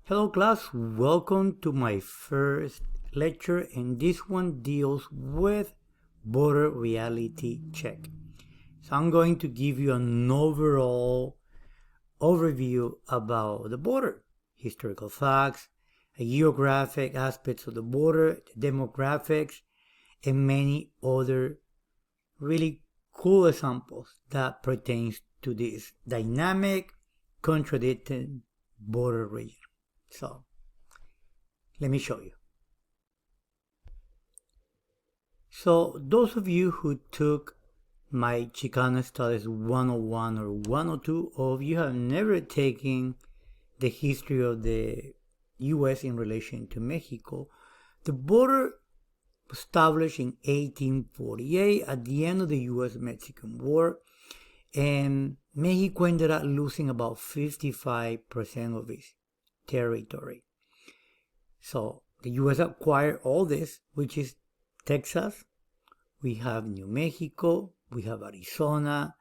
Hello class, welcome to my first lecture, and this one deals with border reality check. So I'm going to give you an overall overview about the border, historical facts, geographic aspects of the border, the demographics, and many other really cool examples that pertains to this dynamic, contradicting border region. So, let me show you. So, those of you who took my Chicano Studies 101 or 102, or if you have never taken the history of the U.S. in relation to Mexico, the border was established in 1848 at the end of the U.S Mexican War, and Mexico ended up losing about 55% of its territory. So the U.S. acquired all this, which is Texas, we have New Mexico, we have Arizona,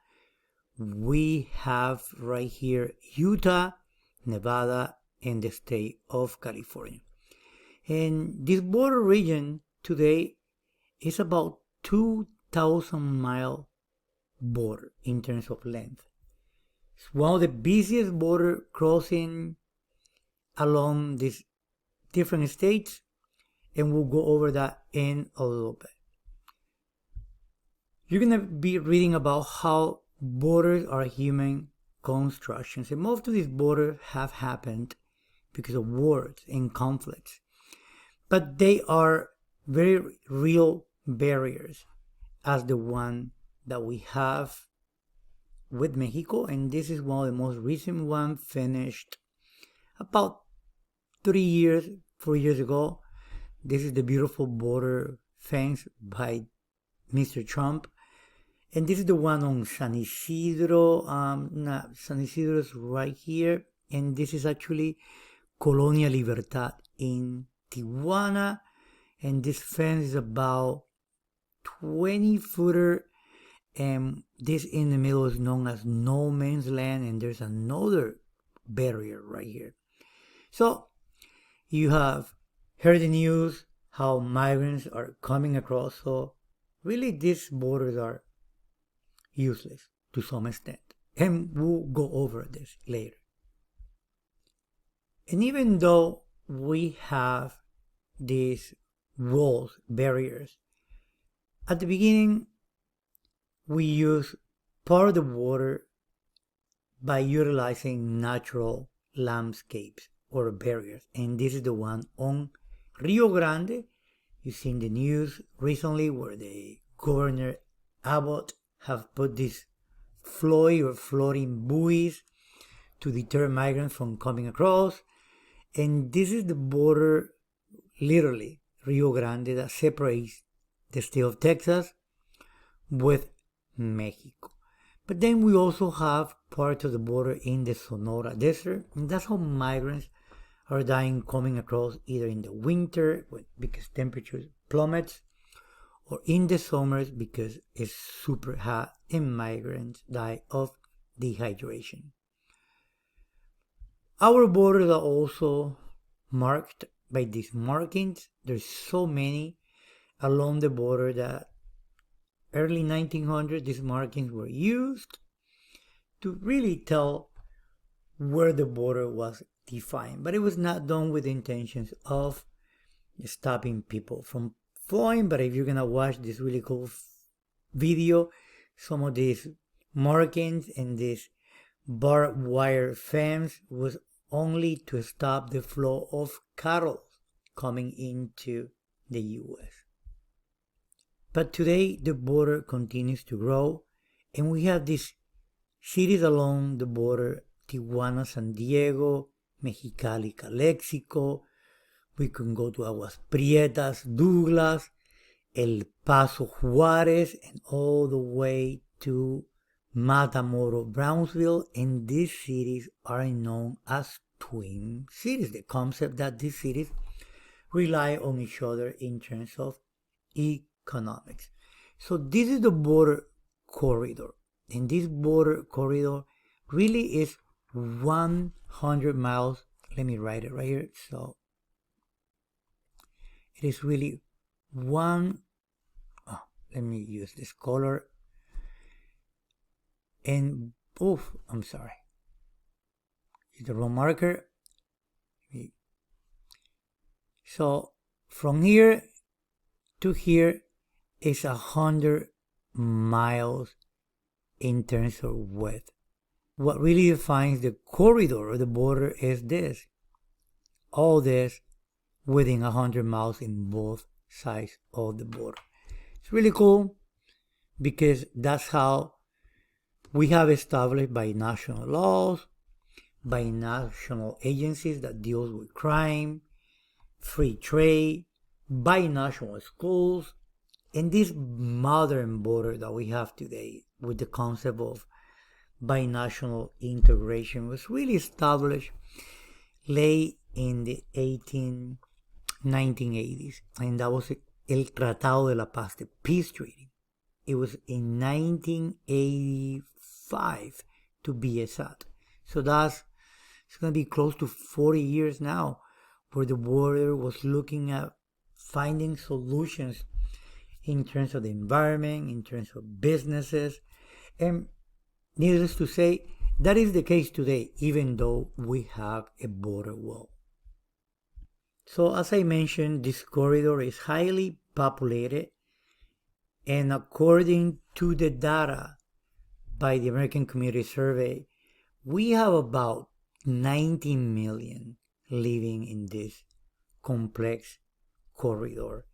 we have right here Utah, Nevada, and the state of California. And this border region today is about 2,000-mile border in terms of length. It's one of the busiest border crossing along these different states, and we'll go over that in a little bit. You're going to be reading about how borders are human constructions, and most of these borders have happened because of wars and conflicts, but they are very real barriers, as the one that we have with Mexico, and this is one of the most recent ones, finished about 4 years ago. This is the beautiful border fence by Mr. Trump. And this is the one on San Isidro. San Isidro is right here. And this is actually Colonia Libertad in Tijuana. And this fence is about 20-footer. And this in the middle is known as no man's land. And there's another barrier right here. So you have heard the news how migrants are coming across. So really these borders are useless to some extent. And we'll go over this later. And even though we have these walls, barriers, at the beginning we use part of the border by utilizing natural landscapes or barriers, and this is the one on Rio Grande. You've seen the news recently where the Governor Abbott have put these floating buoys to deter migrants from coming across, and this is the border, literally Rio Grande, that separates the state of Texas with Mexico. But then we also have part of the border in the Sonora Desert, and that's how migrants are dying coming across, either in the winter because temperatures plummets, or in the summers because it's super hot and migrants die of dehydration. Our borders are also marked by these markings. There's so many along the border that early 1900s these markings were used to really tell where the border was defined, but it was not done with intentions of stopping people from flowing. But if you're gonna watch this really cool video, some of these markings and this barbed wire fence was only to stop the flow of cattle coming into the U.S. But today the border continues to grow, and we have these cities along the border: Tijuana, San Diego, Mexicali, Calexico. We can go to Aguas Prietas, Douglas, El Paso, Juarez, and all the way to Matamoros, Brownsville. And these cities are known as twin cities. The concept that these cities rely on each other in terms of economics. So this is the border corridor. And this border corridor really is 100 miles let me write it right here. So it is really one, oh, let me use this color. And, oof, I'm sorry. It's the wrong marker. So from here to here is 100 miles in terms of width. What really defines the corridor or the border is this. All this within 100 miles in both sides of the border. It's really cool because that's how we have established by national laws, by national agencies that deals with crime, free trade, by national schools, and this modern border that we have today with the concept of binational integration was really established late in the 1980s, and that was El Tratado de la Paz, the peace treaty. It was in 1985 to be exact. So it's going to be close to 40 years now where the border was looking at finding solutions in terms of the environment, in terms of businesses, and needless to say, that is the case today, even though we have a border wall. So as I mentioned, this corridor is highly populated, and according to the data by the American Community Survey, we have about 90 million living in this complex corridor.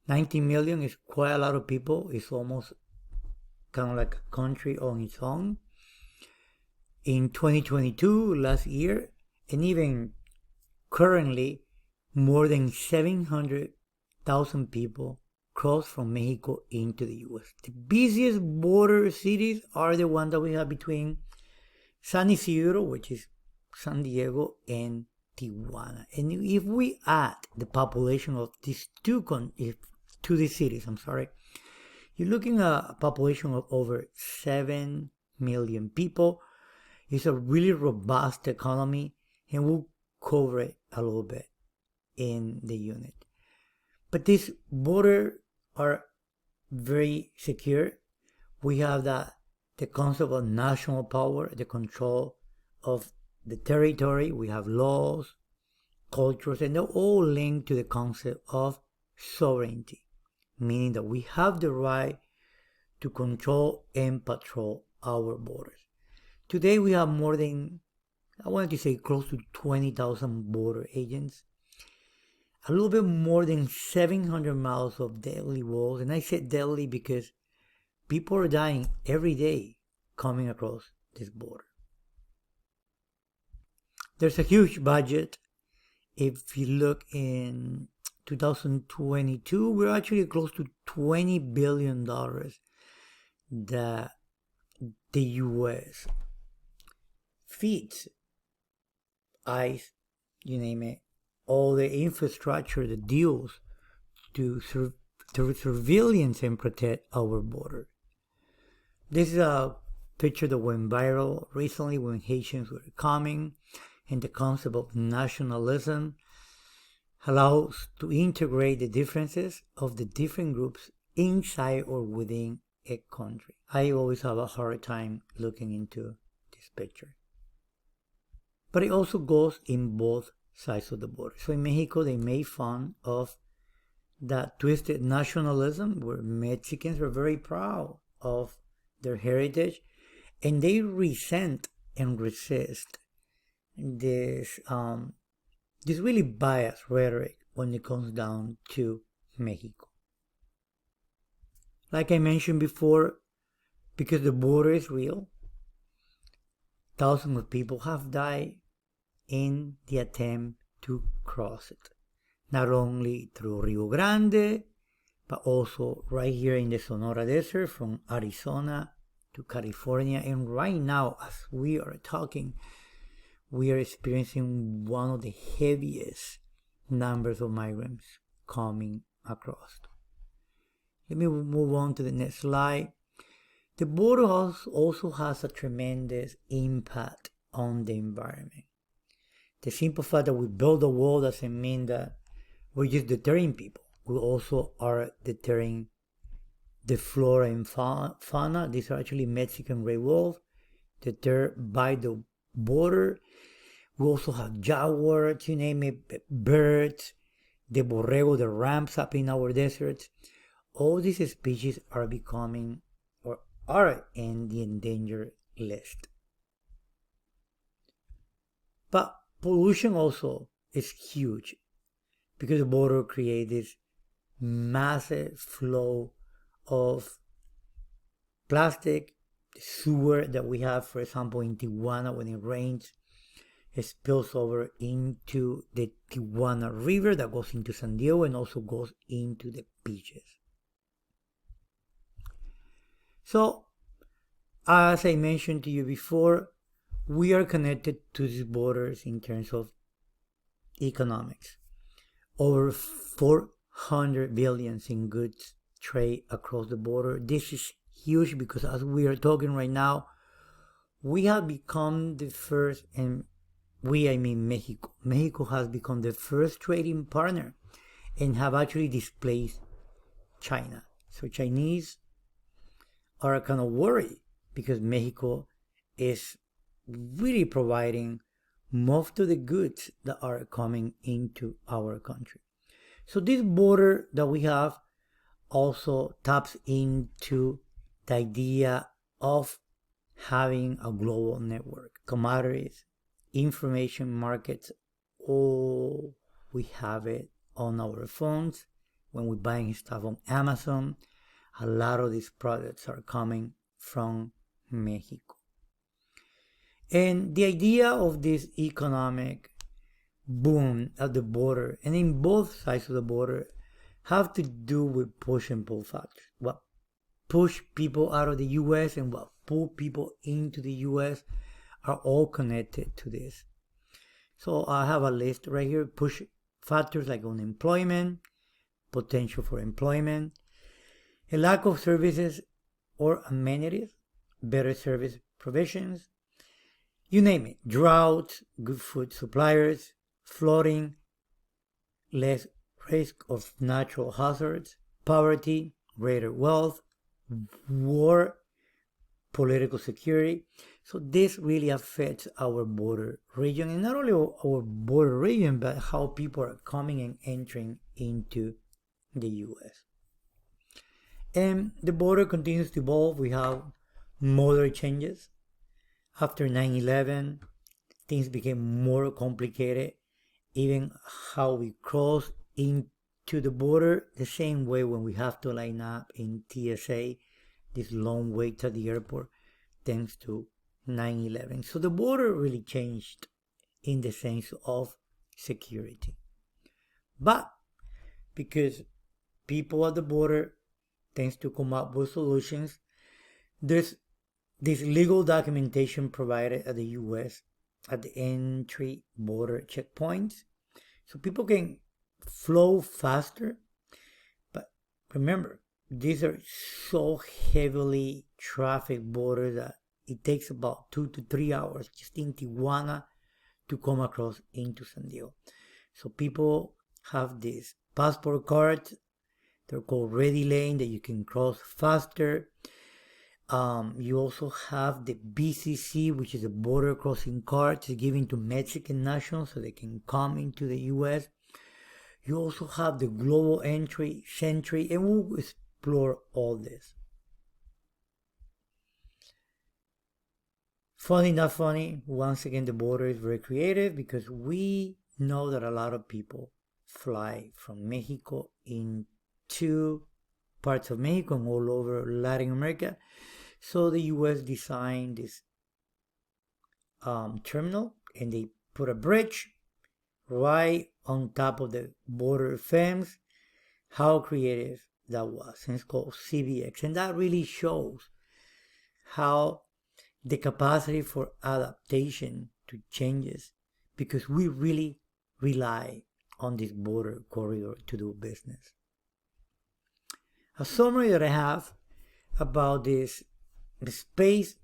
90 million is quite a lot of people. It's almost kind of like a country on its own. In 2022, last year, and even currently, more than 700,000 people crossed from Mexico into the U.S. The busiest border cities are the ones that we have between San Isidro, which is San Diego, and Tijuana. And if we add the population of these two cities, you're looking at a population of over 7 million people. It's a really robust economy, and we'll cover it a little bit in the unit. But these borders are very secure. We have the concept of national power, the control of the territory. We have laws, cultures, and they're all linked to the concept of sovereignty, meaning that we have the right to control and patrol our borders. Today we have more than, I wanted to say close to 20,000 border agents, a little bit more than 700 miles of deadly walls, and I said deadly because people are dying every day coming across this border. There's a huge budget. If you look in 2022, we're actually close to $20 billion that the U.S. feeds, ICE, you name it, all the infrastructure that deals to surveillance and protect our border. This is a picture that went viral recently when Haitians were coming, and the concept of nationalism allows to integrate the differences of the different groups inside or within a country. I always have a hard time looking into this picture. But it also goes in both sides of the border. So in Mexico, they made fun of that twisted nationalism where Mexicans were very proud of their heritage, and they resent and resist this really biased rhetoric when it comes down to Mexico. Like I mentioned before, because the border is real, thousands of people have died in the attempt to cross it. Not only through Rio Grande, but also right here in the Sonora Desert from Arizona to California. And right now, as we are talking, we are experiencing one of the heaviest numbers of migrants coming across. Let me move on to the next slide. The border also has a tremendous impact on the environment. The simple fact that we build a wall doesn't mean that we're just deterring people. We also are deterring the flora and fauna. These are actually Mexican gray wolves deterred by the border. We also have jaguars, you name it, birds, the borrego, the ramps up in our deserts. All these species are becoming or are in the endangered list. But pollution also is huge because the border creates this massive flow of plastic, sewer that we have, for example, in Tijuana when it rains. It spills over into the Tijuana River that goes into San Diego and also goes into the beaches. So, as I mentioned to you before, we are connected to these borders in terms of economics. Over 400 billions in goods trade across the border. This is huge because as we are talking right now, we have become the first, and I mean Mexico. Mexico has become the first trading partner and have actually displaced China. So Chinese are kind of worried because Mexico is really providing most of the goods that are coming into our country. So this border that we have also taps into the idea of having a global network. Commodities, information markets, all we have it on our phones. When we're buying stuff on Amazon, a lot of these products are coming from Mexico. And the idea of this economic boom at the border and in both sides of the border have to do with push and pull factors. What push people out of the U.S. and what pull people into the U.S. are all connected to this. So I have a list right here. Push factors like unemployment, potential for employment, a lack of services or amenities, better service provisions, you name it, drought, good food suppliers, flooding, less risk of natural hazards, poverty, greater wealth, war, political security. So this really affects our border region, and not only our border region, but how people are coming and entering into the U.S. And the border continues to evolve. We have modern changes. After 9/11, things became more complicated. Even how we cross into the border, the same way when we have to line up in TSA, this long wait at the airport, thanks to 9/11. So the border really changed in the sense of security. But because people at the border tends to come up with solutions, there's this legal documentation provided at the U.S. at the entry border checkpoints, so people can flow faster. But remember, these are so heavily trafficked borders that it takes about 2 to 3 hours just in Tijuana to come across into San Diego. So people have these passport cards. They're called Ready Lane that you can cross faster. You also have the BCC, which is a border crossing card given to Mexican nationals so they can come into the U.S. You also have the global entry, Sentry, and we'll explore all this. Funny, not funny, once again, the border is very creative because we know that a lot of people fly from Mexico into parts of Mexico and all over Latin America. So the U.S. designed this terminal, and they put a bridge right on top of the border fence. How creative that was. And it's called CBX. And that really shows how the capacity for adaptation to changes, because we really rely on this border corridor to do business. A summary that I have about this space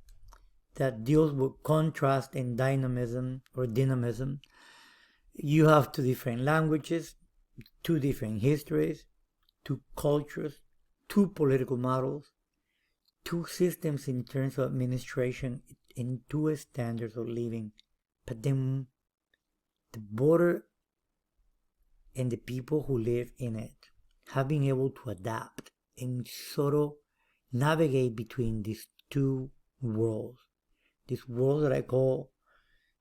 that deals with contrast and dynamism. You have two different languages, two different histories, two cultures, two political models, two systems in terms of administration, and two standards of living. But then the border and the people who live in it have been able to adapt and sort of navigate between these two worlds. This world that I call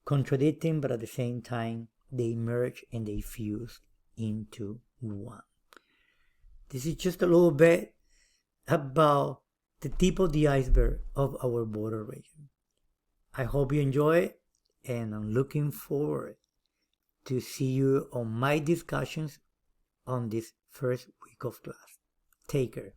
contradicting, but at the same time, they merge and they fuse into one. This is just a little bit about the tip of the iceberg of our border region. I hope you enjoy it, and I'm looking forward to see you on my discussions on this first week of class. Take care.